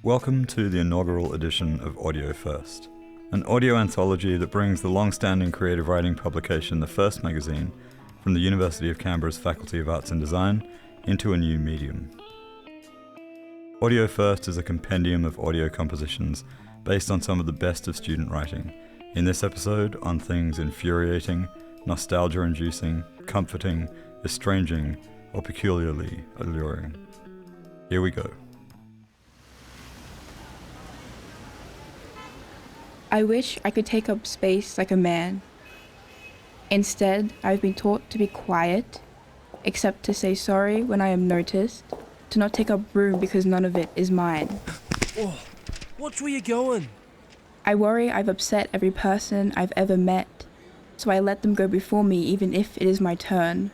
Welcome to the inaugural edition of Audio First, an audio anthology that brings the long-standing creative writing publication The First magazine from the University of Canberra's Faculty of Arts and Design into a new medium. Audio First is a compendium of audio compositions based on some of the best of student writing, in this episode on things infuriating, nostalgia-inducing, comforting, estranging, or peculiarly alluring. Here we go. I wish I could take up space like a man. Instead, I've been taught to be quiet, except to say sorry when I am noticed, to not take up room because none of it is mine. Oh, watch where you're going. I worry I've upset every person I've ever met, so I let them go before me even if it is my turn.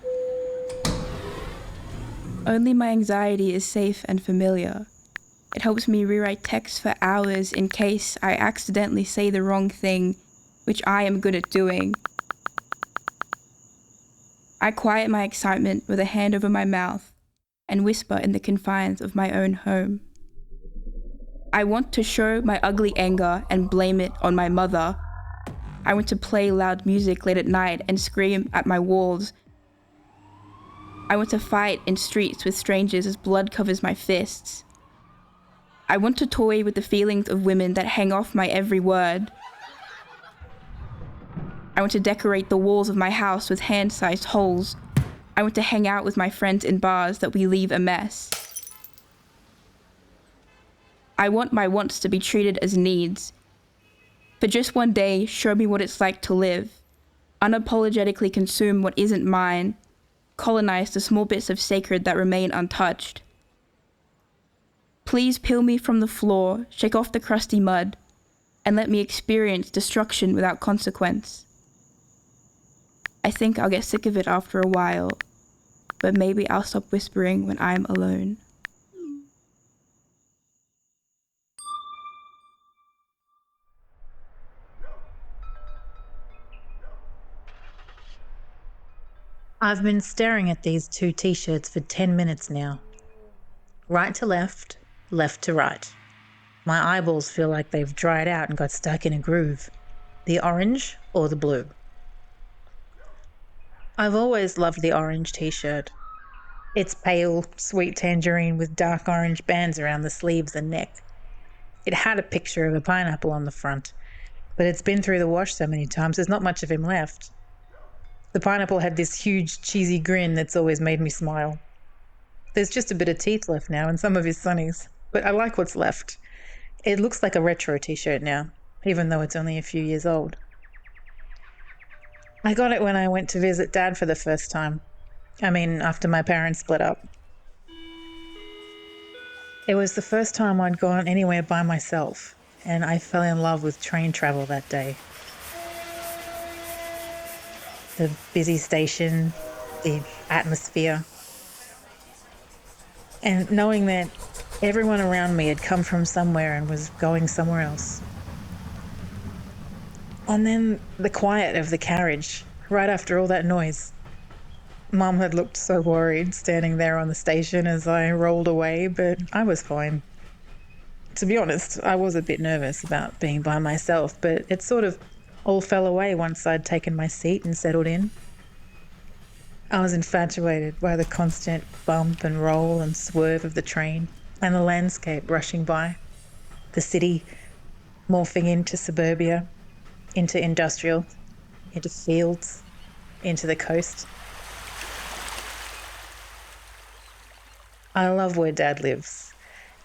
Only my anxiety is safe and familiar. It helps me rewrite texts for hours in case I accidentally say the wrong thing, which I am good at doing. I quiet my excitement with a hand over my mouth and whisper in the confines of my own home. I want to show my ugly anger and blame it on my mother. I want to play loud music late at night and scream at my walls. I want to fight in streets with strangers as blood covers my fists. I want to toy with the feelings of women that hang off my every word. I want to decorate the walls of my house with hand-sized holes. I want to hang out with my friends in bars that we leave a mess. I want my wants to be treated as needs. For just one day, show me what it's like to live. Unapologetically consume what isn't mine. Colonize the small bits of sacred that remain untouched. Please peel me from the floor, shake off the crusty mud, and let me experience destruction without consequence. I think I'll get sick of it after a while, but maybe I'll stop whispering when I'm alone. I've been staring at these two t-shirts for 10 minutes now. Right to left, left to right. My eyeballs feel like they've dried out and got stuck in a groove. The orange or the blue? I've always loved the orange t-shirt. It's pale, sweet tangerine with dark orange bands around the sleeves and neck. It had a picture of a pineapple on the front, but it's been through the wash so many times there's not much of him left. The pineapple had this huge cheesy grin that's always made me smile. There's just a bit of teeth left now and some of his sunnies, but I like what's left. It looks like a retro t-shirt now, even though it's only a few years old. I got it when I went to visit Dad for the first time. After my parents split up. It was the first time I'd gone anywhere by myself, and I fell in love with train travel that day. The busy station, the atmosphere, and knowing that everyone around me had come from somewhere and was going somewhere else. And then the quiet of the carriage, right after all that noise. Mum had looked so worried standing there on the station as I rolled away, but I was fine. To be honest, I was a bit nervous about being by myself, but it sort of all fell away once I'd taken my seat and settled in. I was infatuated by the constant bump and roll and swerve of the train and the landscape rushing by. The city morphing into suburbia, into industrial, into fields, into the coast. I love where Dad lives.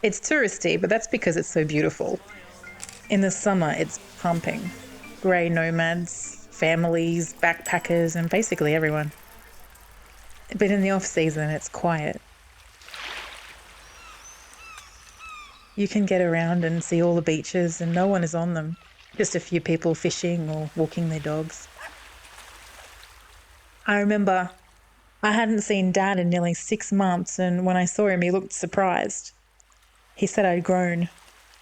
It's touristy, but that's because it's so beautiful. In the summer, it's pumping. Grey nomads, families, backpackers, and basically everyone. But in the off-season, it's quiet. You can get around and see all the beaches and no one is on them. Just a few people fishing or walking their dogs. I remember I hadn't seen Dad in nearly 6 months, and when I saw him, he looked surprised. He said I'd grown.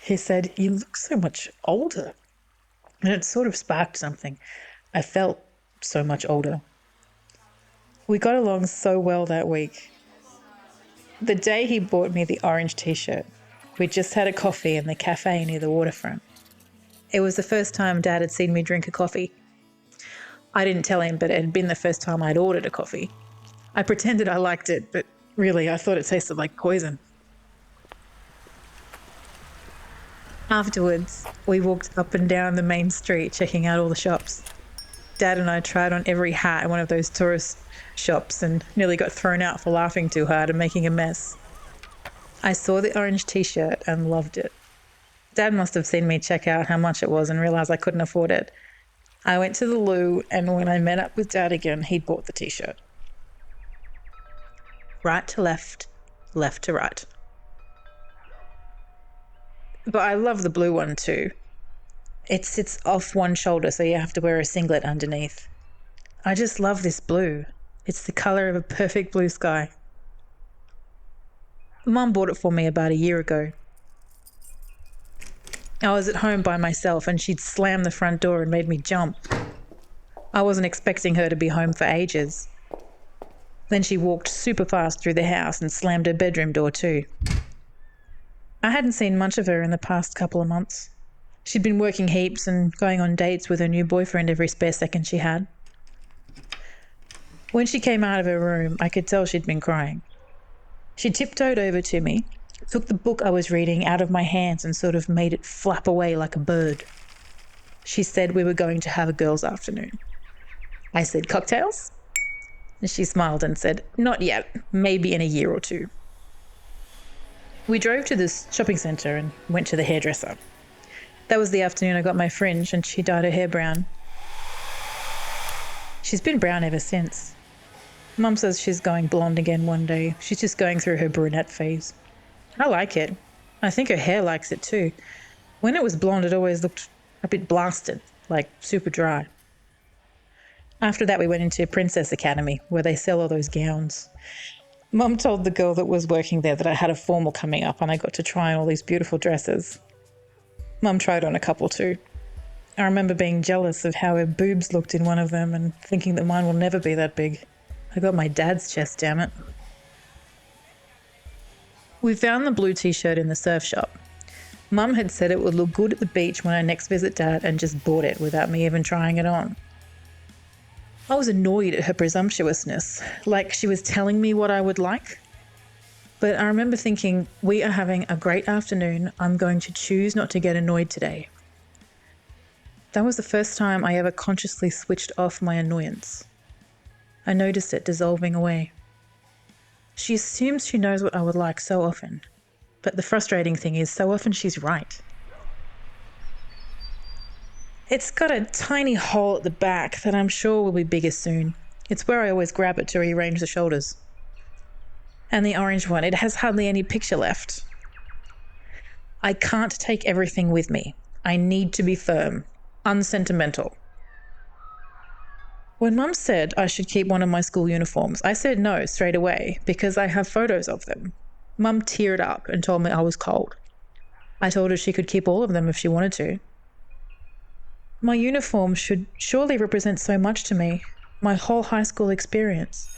He said, "You look so much older." And it sort of sparked something. I felt so much older. We got along so well that week. The day he bought me the orange t-shirt, We'd just had a coffee in the cafe near the waterfront. It was the first time Dad had seen me drink a coffee. I didn't tell him, but it had been the first time I'd ordered a coffee. I pretended I liked it, but really I thought it tasted like poison. Afterwards, we walked up and down the main street checking out all the shops. Dad and I tried on every hat in one of those tourist shops and nearly got thrown out for laughing too hard and making a mess. I saw the orange t-shirt and loved it. Dad must have seen me check out how much it was and realised I couldn't afford it. I went to the loo, and when I met up with Dad again, he'd bought the t-shirt. Right to left, left to right. But I love the blue one too. It sits off one shoulder, so you have to wear a singlet underneath. I just love this blue. It's the colour of a perfect blue sky. Mum bought it for me about a year ago. I was at home by myself and she'd slammed the front door and made me jump. I wasn't expecting her to be home for ages. Then she walked super fast through the house and slammed her bedroom door too. I hadn't seen much of her in the past couple of months. She'd been working heaps and going on dates with her new boyfriend every spare second she had. When she came out of her room, I could tell she'd been crying. She tiptoed over to me, took the book I was reading out of my hands and sort of made it flap away like a bird. She said we were going to have a girls' afternoon. I said, cocktails? And she smiled and said, not yet, maybe in a year or two. We drove to this shopping centre and went to the hairdresser. That was the afternoon I got my fringe and she dyed her hair brown. She's been brown ever since. Mum says she's going blonde again one day. She's just going through her brunette phase. I like it. I think her hair likes it too. When it was blonde, it always looked a bit blasted, like super dry. After that, we went into Princess Academy, where they sell all those gowns. Mum told the girl that was working there that I had a formal coming up and I got to try on all these beautiful dresses. Mum tried on a couple too. I remember being jealous of how her boobs looked in one of them and thinking that mine will never be that big. I got my dad's chest, damn it. We found the blue t-shirt in the surf shop. Mum had said it would look good at the beach when I next visit Dad and just bought it without me even trying it on. I was annoyed at her presumptuousness, like she was telling me what I would like. But I remember thinking, we are having a great afternoon. I'm going to choose not to get annoyed today. That was the first time I ever consciously switched off my annoyance. I noticed it dissolving away. She assumes she knows what I would like so often, but the frustrating thing is so often she's right. It's got a tiny hole at the back that I'm sure will be bigger soon. It's where I always grab it to rearrange the shoulders. And the orange one, it has hardly any picture left. I can't take everything with me. I need to be firm, unsentimental. When Mum said I should keep one of my school uniforms, I said no straight away because I have photos of them. Mum teared up and told me I was cold. I told her she could keep all of them if she wanted to. My uniform should surely represent so much to me, my whole high school experience.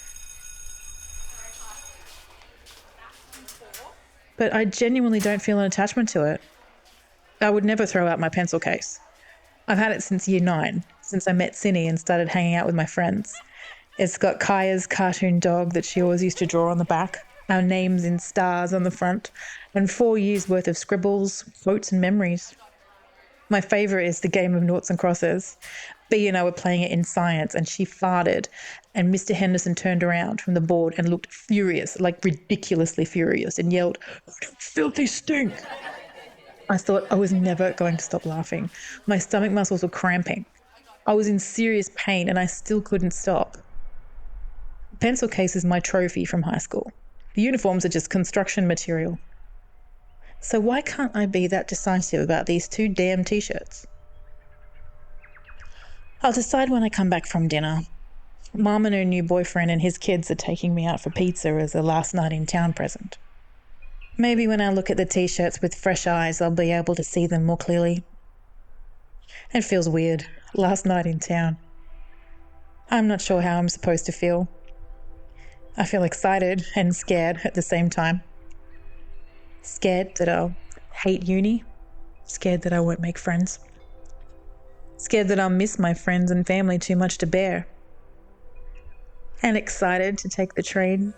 But I genuinely don't feel an attachment to it. I would never throw out my pencil case. I've had it since year 9, since I met Cindy and started hanging out with my friends. It's got Kaya's cartoon dog that she always used to draw on the back, our names in stars on the front, and 4 years' worth of scribbles, quotes and memories. My favourite is the game of noughts and crosses. B and I were playing it in science and she farted and Mr. Henderson turned around from the board and looked furious, like ridiculously furious, and yelled, "Filthy stink!" I thought I was never going to stop laughing. My stomach muscles were cramping. I was in serious pain and I still couldn't stop. The pencil case is my trophy from high school. The uniforms are just construction material. So why can't I be that decisive about these 2 damn t-shirts? I'll decide when I come back from dinner. Mum and her new boyfriend and his kids are taking me out for pizza as a last night in town present. Maybe when I look at the t-shirts with fresh eyes, I'll be able to see them more clearly. It feels weird. Last night in town. I'm not sure how I'm supposed to feel. I feel excited and scared at the same time. Scared that I'll hate uni, scared that I won't make friends, scared that I'll miss my friends and family too much to bear, and excited to take the train,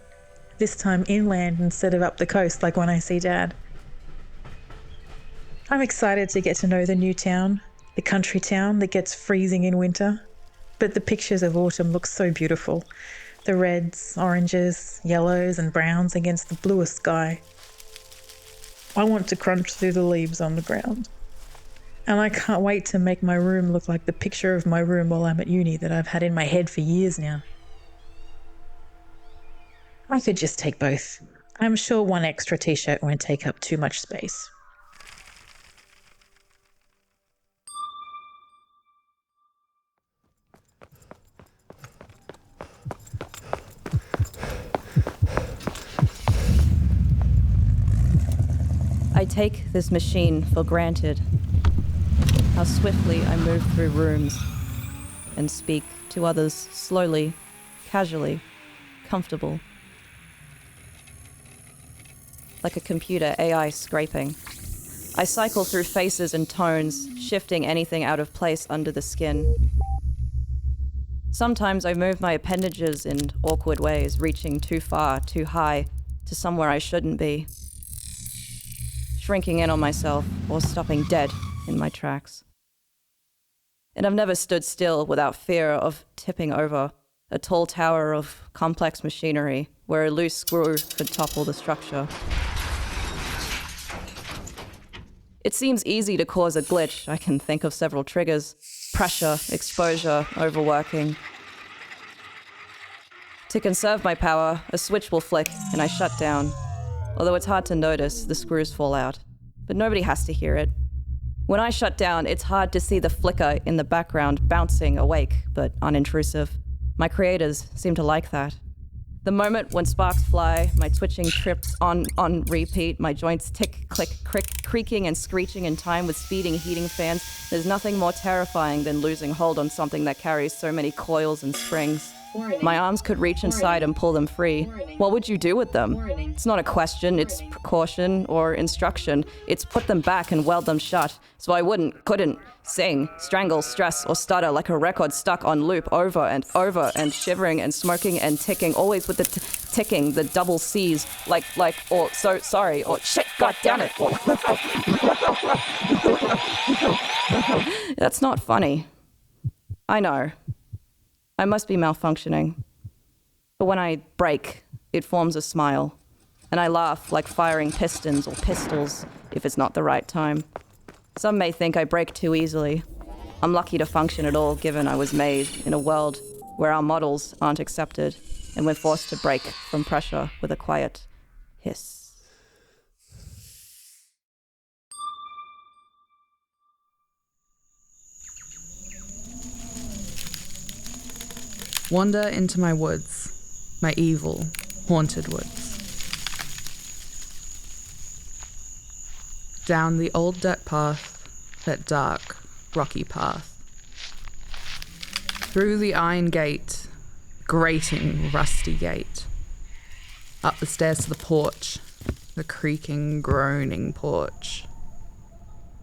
this time inland instead of up the coast like when I see Dad. I'm excited to get to know the new town, the country town that gets freezing in winter, but the pictures of autumn look so beautiful. The reds, oranges, yellows and browns against the bluest sky. I want to crunch through the leaves on the ground. And I can't wait to make my room look like the picture of my room while I'm at uni that I've had in my head for years now. I could just take both. I'm sure one extra t-shirt won't take up too much space. I take this machine for granted. How swiftly I move through rooms and speak to others slowly, casually, comfortable. Like a computer AI scraping. I cycle through faces and tones, shifting anything out of place under the skin. Sometimes I move my appendages in awkward ways, reaching too far, too high, to somewhere I shouldn't be. Shrinking in on myself or stopping dead in my tracks. And I've never stood still without fear of tipping over a tall tower of complex machinery where a loose screw could topple the structure. It seems easy to cause a glitch. I can think of several triggers: pressure, exposure, overworking. To conserve my power, a switch will flick and I shut down. Although it's hard to notice, the screws fall out. But nobody has to hear it. When I shut down, it's hard to see the flicker in the background bouncing awake, but unintrusive. My creators seem to like that. The moment when sparks fly, my twitching trips on repeat, my joints tick, click, creaking and screeching in time with speeding heating fans, there's nothing more terrifying than losing hold on something that carries so many coils and springs. My arms could reach inside and pull them free. What would you do with them? It's not a question, it's precaution or instruction. It's put them back and weld them shut, so I couldn't sing, strangle, stress, or stutter like a record stuck on loop over and shivering and smoking and ticking, always with the ticking, the double C's, or so sorry, or shit, god damn it. That's not funny. I know. I must be malfunctioning. But when I break, it forms a smile, and I laugh like firing pistons or pistols if it's not the right time. Some may think I break too easily. I'm lucky to function at all, given I was made in a world where our models aren't accepted, and we're forced to break from pressure with a quiet hiss. Wander into my woods, my evil, haunted woods. Down the old dirt path, that dark, rocky path. Through the iron gate, grating, rusty gate. Up the stairs to the porch, the creaking, groaning porch.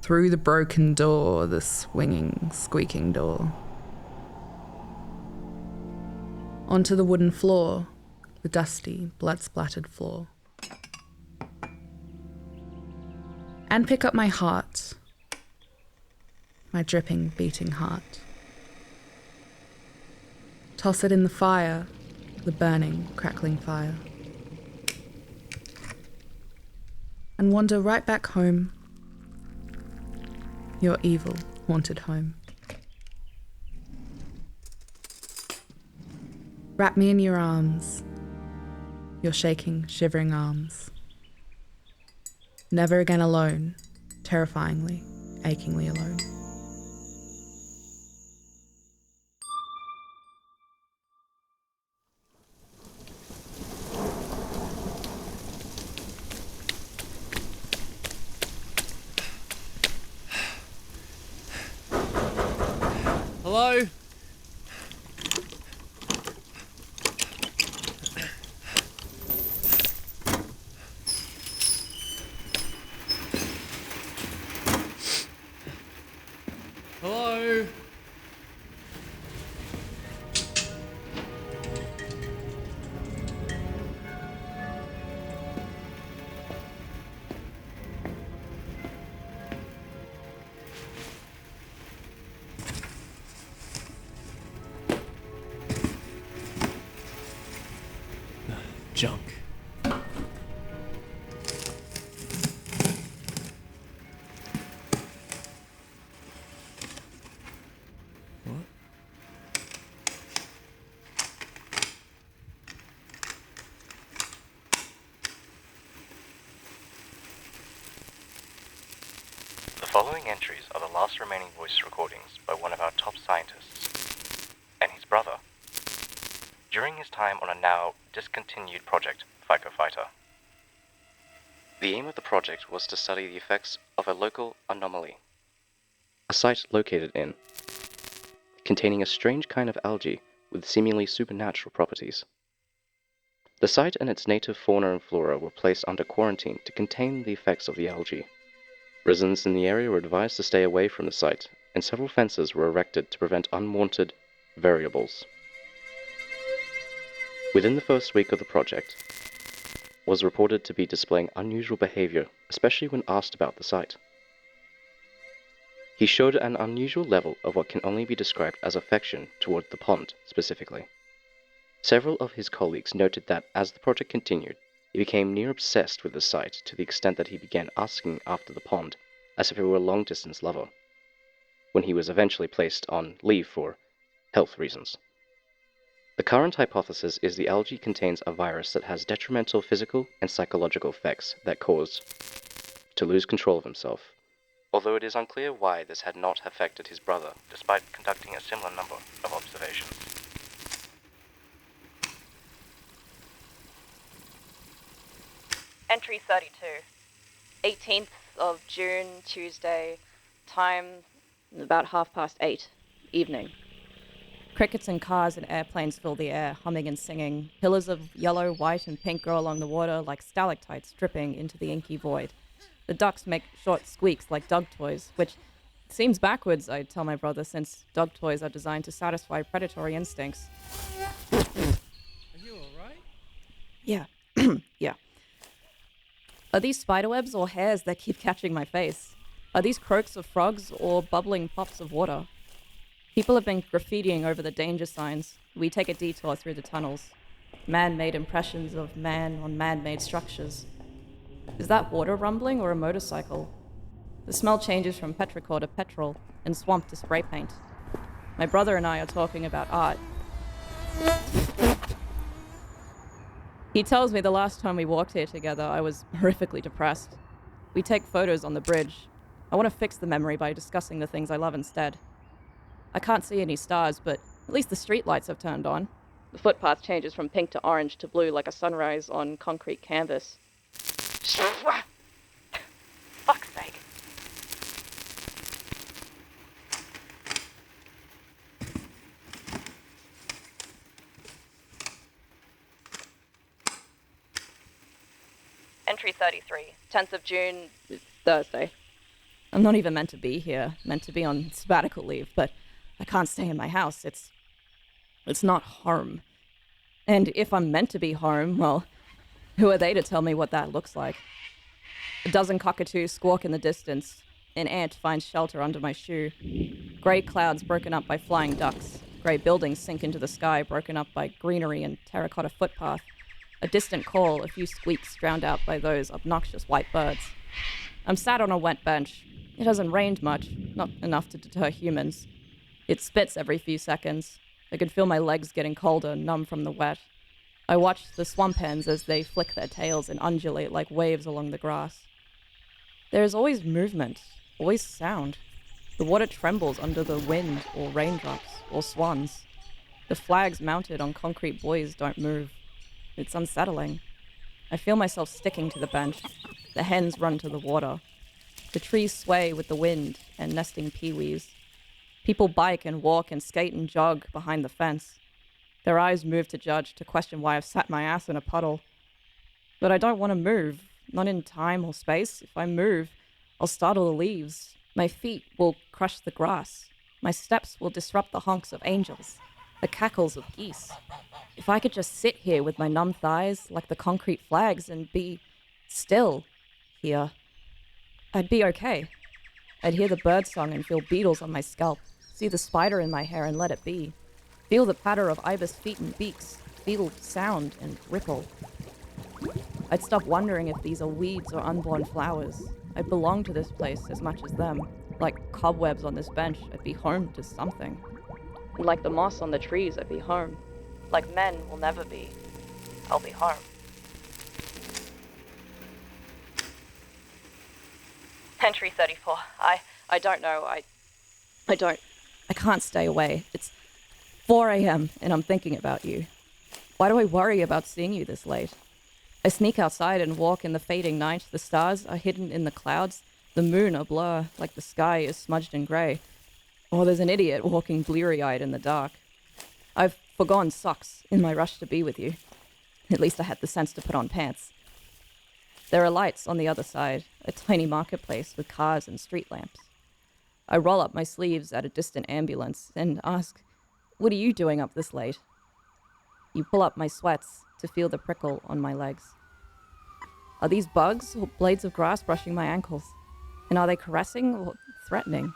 Through the broken door, the swinging, squeaking door. Onto the wooden floor, the dusty, blood-splattered floor. And pick up my heart, my dripping, beating heart. Toss it in the fire, the burning, crackling fire. And wander right back home, your evil, haunted home. Wrap me in your arms, your shaking, shivering arms. Never again alone, terrifyingly, achingly alone. Hello? Hello? Junk. What? The following entries are the last remaining voice recordings by one of our top scientists and his brother during his time on a now discontinued project, Phycophyta. The aim of the project was to study the effects of a local anomaly, a site located in, containing a strange kind of algae with seemingly supernatural properties. The site and its native fauna and flora were placed under quarantine to contain the effects of the algae. Residents in the area were advised to stay away from the site, and several fences were erected to prevent unwanted variables. Within the first week of the project, was reported to be displaying unusual behavior, especially when asked about the site. He showed an unusual level of what can only be described as affection toward the pond, specifically. Several of his colleagues noted that as the project continued, he became near obsessed with the site to the extent that he began asking after the pond, as if it were a long-distance lover, when he was eventually placed on leave for health reasons. The current hypothesis is the algae contains a virus that has detrimental physical and psychological effects that cause to lose control of himself, although it is unclear why this had not affected his brother, despite conducting a similar number of observations. Entry 32. 18th of June, Tuesday. Time about 8:30, evening. Crickets and cars and airplanes fill the air, humming and singing. Pillars of yellow, white, and pink grow along the water like stalactites dripping into the inky void. The ducks make short squeaks like dog toys, which seems backwards, I tell my brother, since dog toys are designed to satisfy predatory instincts. Are you alright? Yeah. Yeah. Are these spiderwebs or hairs that keep catching my face? Are these croaks of frogs or bubbling pops of water? People have been graffitiing over the danger signs. We take a detour through the tunnels. Man-made impressions of man on man-made structures. Is that water rumbling or a motorcycle? The smell changes from petrichor to petrol and swamp to spray paint. My brother and I are talking about art. He tells me the last time we walked here together, I was horrifically depressed. We take photos on the bridge. I want to fix the memory by discussing the things I love instead. I can't see any stars, but at least the streetlights have turned on. The footpath changes from pink to orange to blue like a sunrise on concrete canvas. Fuck's sake. Entry 33, 10th of June, Thursday. I'm not even meant to be here, meant to be on sabbatical leave, but I can't stay in my house. It's not home. And if I'm meant to be home, well, who are they to tell me what that looks like? A dozen cockatoos squawk in the distance. An ant finds shelter under my shoe. Grey clouds broken up by flying ducks. Grey buildings sink into the sky, broken up by greenery and terracotta footpath. A distant call, a few squeaks drowned out by those obnoxious white birds. I'm sat on a wet bench. It hasn't rained much, not enough to deter humans. It spits every few seconds. I could feel my legs getting colder, numb from the wet. I watch the swamp hens as they flick their tails and undulate like waves along the grass. There is always movement, always sound. The water trembles under the wind or raindrops or swans. The flags mounted on concrete buoys don't move. It's unsettling. I feel myself sticking to the bench. The hens run to the water. The trees sway with the wind and nesting peewees. People bike and walk and skate and jog behind the fence. Their eyes move to judge, to question why I've sat my ass in a puddle. But I don't want to move, not in time or space. If I move, I'll startle the leaves. My feet will crush the grass. My steps will disrupt the honks of angels, the cackles of geese. If I could just sit here with my numb thighs like the concrete flags and be still here, I'd be okay. I'd hear the birdsong and feel beetles on my scalp, see the spider in my hair and let it be, feel the patter of ibis feet and beaks, feel sound and ripple. I'd stop wondering if these are weeds or unborn flowers. I'd belong to this place as much as them. Like cobwebs on this bench, I'd be home to something. And like the moss on the trees, I'd be home. Like men will never be, I'll be home. Entry 34. I don't know. I can't stay away. It's 4 a.m. and I'm thinking about you. Why do I worry about seeing you this late? I sneak outside and walk in the fading night. The stars are hidden in the clouds. The moon a blur, like the sky is smudged in grey. Or there's an idiot walking bleary-eyed in the dark. I've forgone socks in my rush to be with you. At least I had the sense to put on pants. There are lights on the other side, a tiny marketplace with cars and street lamps. I roll up my sleeves at a distant ambulance and ask, "What are you doing up this late?" You pull up my sweats to feel the prickle on my legs. Are these bugs or blades of grass brushing my ankles? And are they caressing or threatening?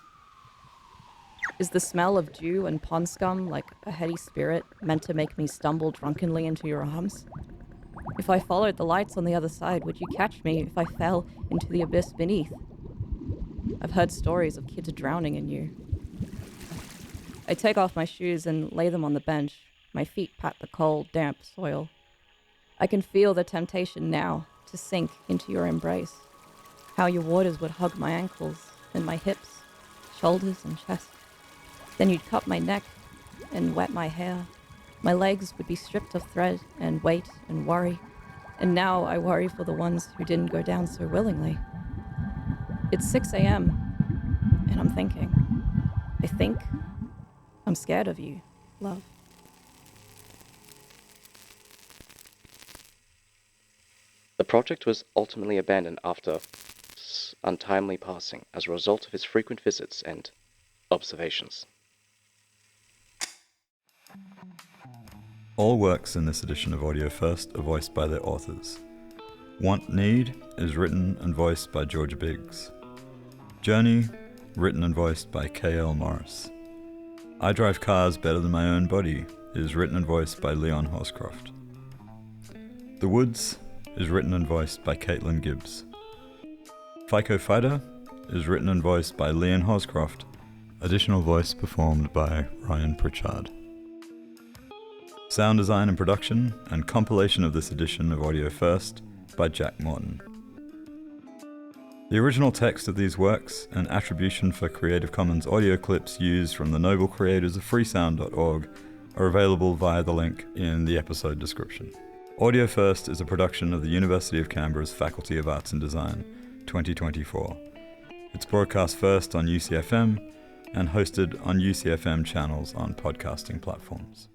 Is the smell of dew and pond scum like a heady spirit meant to make me stumble drunkenly into your arms? If I followed the lights on the other side, would you catch me if I fell into the abyss beneath? I've heard stories of kids drowning in you. I take off my shoes and lay them on the bench. My feet pat the cold, damp soil. I can feel the temptation now to sink into your embrace. How your waters would hug my ankles and my hips, shoulders and chest. Then you'd cup my neck and wet my hair. My legs would be stripped of thread and weight and worry. And now I worry for the ones who didn't go down so willingly. It's 6 a.m. and I'm thinking. I think I'm scared of you, love. The project was ultimately abandoned after untimely passing as a result of his frequent visits and observations. All works in this edition of Audio First are voiced by their authors. Want Need is written and voiced by Georgia Biggs. Journey, written and voiced by K.L. Morris. I Drive Cars Better Than My Own Body is written and voiced by Leon Horscroft. The Woods is written and voiced by Caitlyn Gibbs. Phycophyta is written and voiced by Leon Horscroft. Additional voice performed by Ryan Pritchard. Sound design and production and compilation of this edition of Audio First by Jack Morton. The original text of these works and attribution for Creative Commons audio clips used from the noble creators of freesound.org are available via the link in the episode description. Audio First is a production of the University of Canberra's Faculty of Arts and Design, 2024. It's broadcast first on UCFM and hosted on UCFM channels on podcasting platforms.